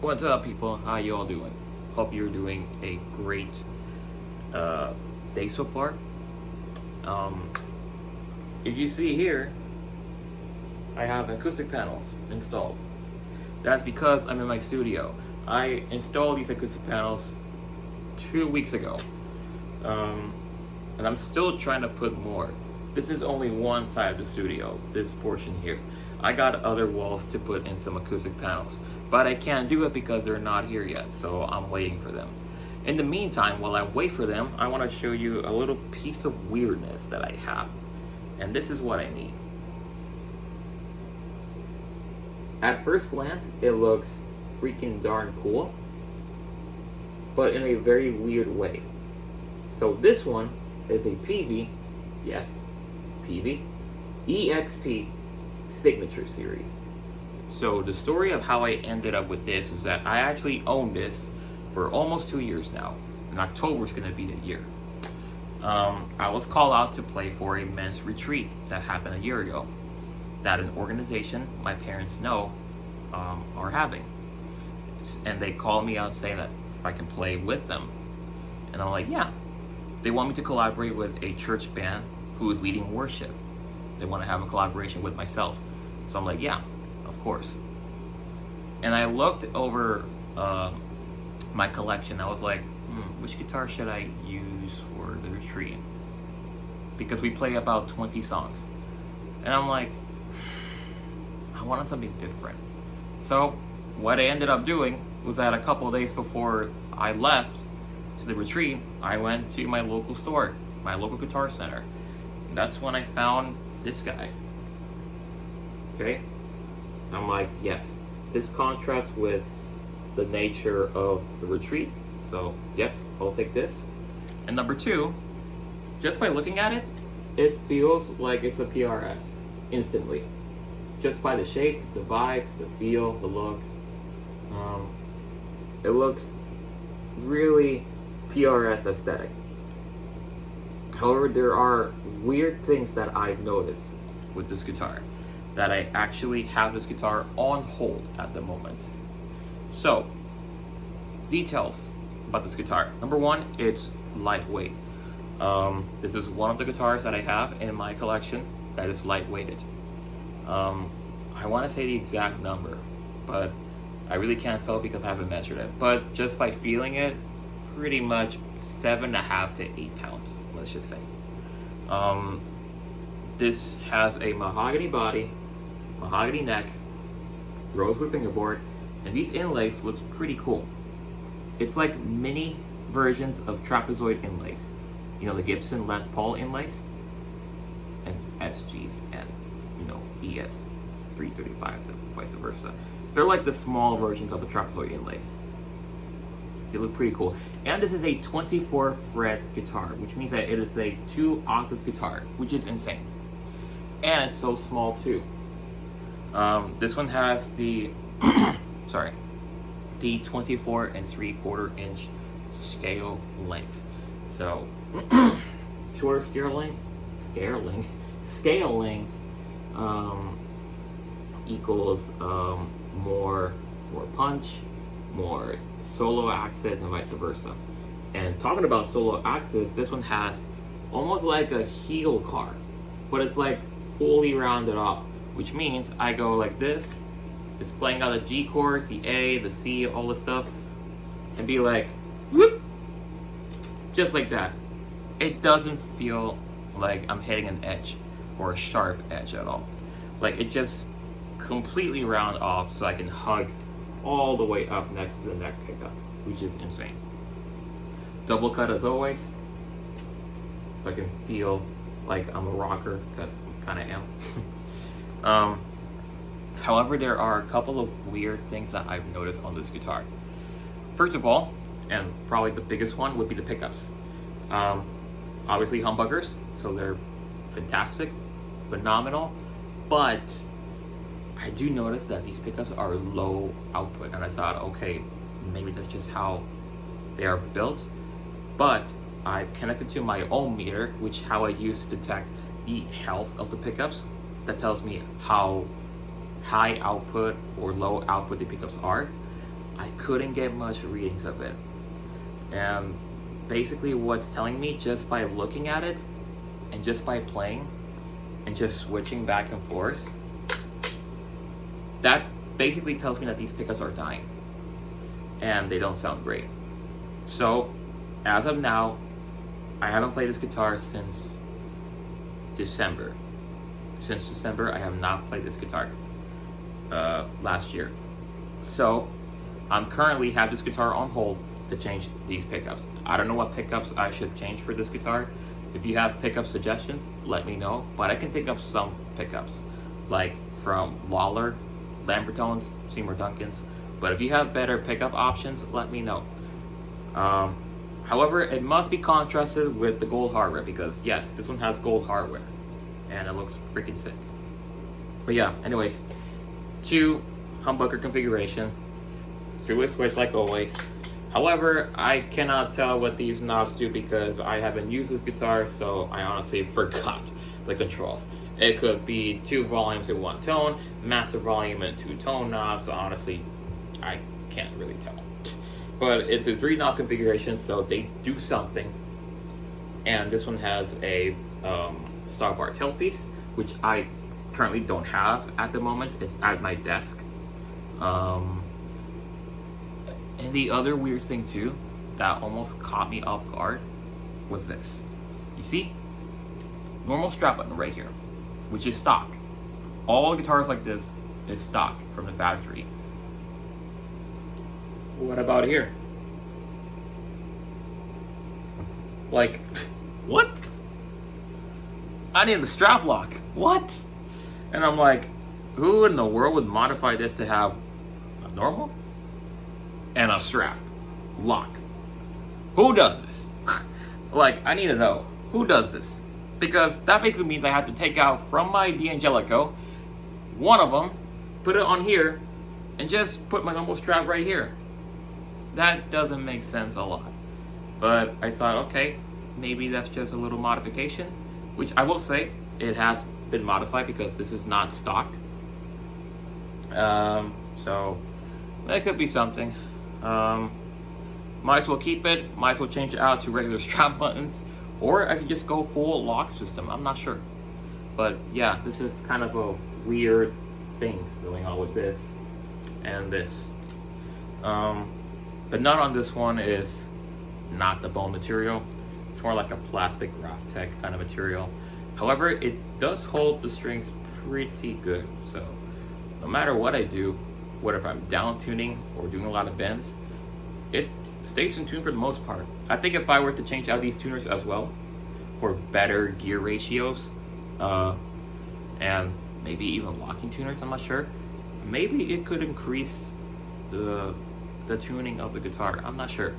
What's up, people? How you all doing? Hope you're doing a great day so far. Um, if you see here, I have acoustic panels installed. That's because I'm in my studio. I installed these acoustic panels 2 weeks ago, and I'm still trying to put more. This is only one side of the studio, this portion here. I got other walls to put in some acoustic panels, but I can't do it because they're not here yet, so I'm waiting for them. In the meantime, while I wait for them, I want to show you a little piece of weirdness that I have. And this is what I mean. At first glance, it looks freaking darn cool, but in a very weird way. So this one is a Peavey, yes, Peavey, EXP signature series. So the story of how I ended up with this is that I actually own this for almost 2 years now. In October is going to be the year. I was called out to play for a men's retreat that happened a year ago, that an organization my parents know are having. And they called me out saying that if I can play with them. And I'm like, yeah. They want me to collaborate with a church band who is leading worship. They want to have a collaboration with myself. So I'm like, yeah, of course. And I looked over my collection. I was like, which guitar should I use for the retreat? Because we play about 20 songs. And I'm like, I wanted something different. So what I ended up doing was that a couple of days before I left to the retreat, I went to my local store, my local guitar center. And that's when I found this guy. Okay? I'm like, yes, this contrasts with the nature of the retreat. So yes, I'll take this. And number two, just by looking at it, it feels like it's a PRS instantly. Just by the shape, the vibe, the feel, the look. It looks really PRS aesthetic. However, there are weird things that I've noticed with this guitar, that I actually have this guitar on hold at the moment. So, details about this guitar. Number one, it's lightweight. This is one of the guitars that I have in my collection that is lightweighted. I want to say the exact number, but I really can't tell because I haven't measured it. But just by feeling it, pretty much 7.5 to 8 pounds, let's just say. This has a mahogany body, mahogany neck, rosewood fingerboard, and these inlays look pretty cool. It's like mini versions of trapezoid inlays. You know, the Gibson Les Paul inlays, and SGs, and ES 335s and vice versa. They're like the small versions of the trapezoid inlays. They look pretty cool. And this is a 24 fret guitar, which means that it is a 2-octave guitar, which is insane. And it's so small too. This one has the the 24 3/4 inch scale lengths. So shorter scale lengths equals more punch, more solo access, and vice versa. And talking about solo access, this one has almost like a heel carve, but it's like fully rounded off, which means I go like this, just playing out the G chords, the A, the C, all this stuff, and be like, whoop, just like that. It doesn't feel like I'm hitting an edge or a sharp edge at all. Like, it just completely round off so I can hug all the way up next to the neck pickup, which is insane. Double cut as always, so I can feel like I'm a rocker, because I kind of am. However, there are a couple of weird things that I've noticed on this guitar. First of all, and probably the biggest one, would be the pickups. Obviously humbuckers, so they're fantastic, phenomenal, but I do notice that these pickups are low output, and I thought, okay, maybe that's just how they are built. But I connected to my ohm meter, which how I use to detect the health of the pickups. That tells me how high output or low output the pickups are. I couldn't get much readings of it. And basically what's telling me, just by looking at it and just by playing and just switching back and forth, that basically tells me that these pickups are dying and they don't sound great. So as of now, I haven't played this guitar since December. Since December, I have not played this guitar last year. So I'm currently have this guitar on hold to change these pickups. I don't know what pickups I should change for this guitar. If you have pickup suggestions, let me know. But I can pick up some pickups, like from Lawler, Lambertones, Seymour Duncans. But if you have better pickup options, let me know. However, it must be contrasted with the gold hardware, because yes, this one has gold hardware and it looks freaking sick. But yeah, anyways, 2 humbucker configuration, 3-way switch like always. However, I cannot tell what these knobs do because I haven't used this guitar, so I honestly forgot the controls. It could be 2 volumes in 1 tone, master volume and 2 tone knobs. Honestly, I can't really tell. But it's a 3-knob configuration, so they do something. And this one has a star bar tailpiece, which I currently don't have at the moment. It's at my desk. And the other weird thing too that almost caught me off guard was this. You see, normal strap button right here, which is stock. All guitars like this is stock from the factory. What about here? Like, what? I need a strap lock. What? And I'm like, who in the world would modify this to have a normal and a strap lock? Who does this? Like, I need to know who does this, because that basically means I have to take out from my D'Angelico one of them, put it on here, and just put my normal strap right here. That doesn't make sense a lot. But I thought, okay, maybe that's just a little modification, which I will say it has been modified because this is not stock. So that could be something. Might as well keep it, might as well change it out to regular strap buttons, or I could just go full lock system. I'm not sure. But yeah, this is kind of a weird thing going on with this and this. The nut on this one is not the bone material. It's more like a plastic Graphtec kind of material. However, it does hold the strings pretty good. So no matter what I do, whether if I'm down tuning or doing a lot of bends, it stays in tune for the most part. I think if I were to change out these tuners as well for better gear ratios, and maybe even locking tuners, I'm not sure, maybe it could increase the tuning of the guitar. I'm not sure.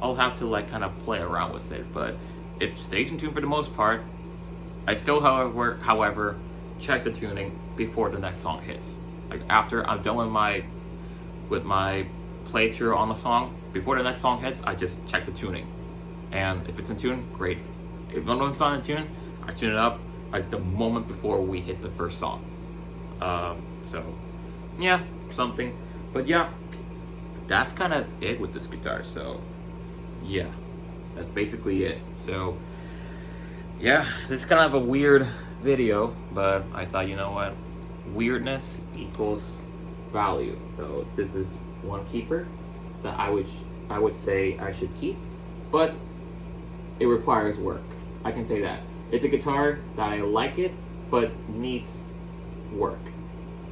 I'll have to like kind of play around with it, but it stays in tune for the most part. I still, however, check the tuning before the next song hits. Like after I'm done with my playthrough on the song, before the next song hits, I just check the tuning. And if it's in tune, great. If it's not in tune, I tune it up like the moment before we hit the first song. So yeah, something. But yeah, that's kind of it with this guitar. So yeah, that's basically it. So yeah, this is kind of a weird video, but I thought, you know what, weirdness equals value. So this is one keeper that I would say I should keep, but it requires work. I can say that. It's a guitar that I like it, but needs work.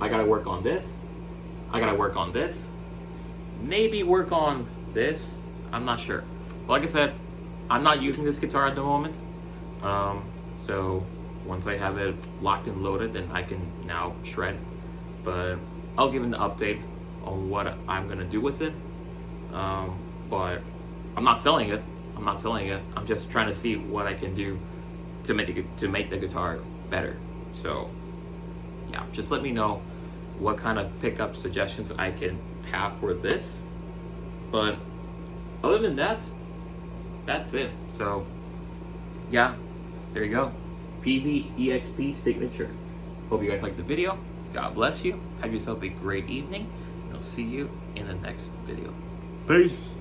I gotta work on this. I gotta work on this. Maybe work on this. I'm not sure. Like I said, I'm not using this guitar at the moment. So once I have it locked and loaded, then I can now shred. But I'll give an update on what I'm gonna do with it. But I'm not selling it. I'm just trying to see what I can do to make the guitar better. So yeah, just let me know what kind of pickup suggestions I can have for this. But other than that, that's it. So yeah, there you go. Peavey EXP signature. Hope you guys liked the video. God bless you. Have yourself a great evening. And I'll see you in the next video. Peace.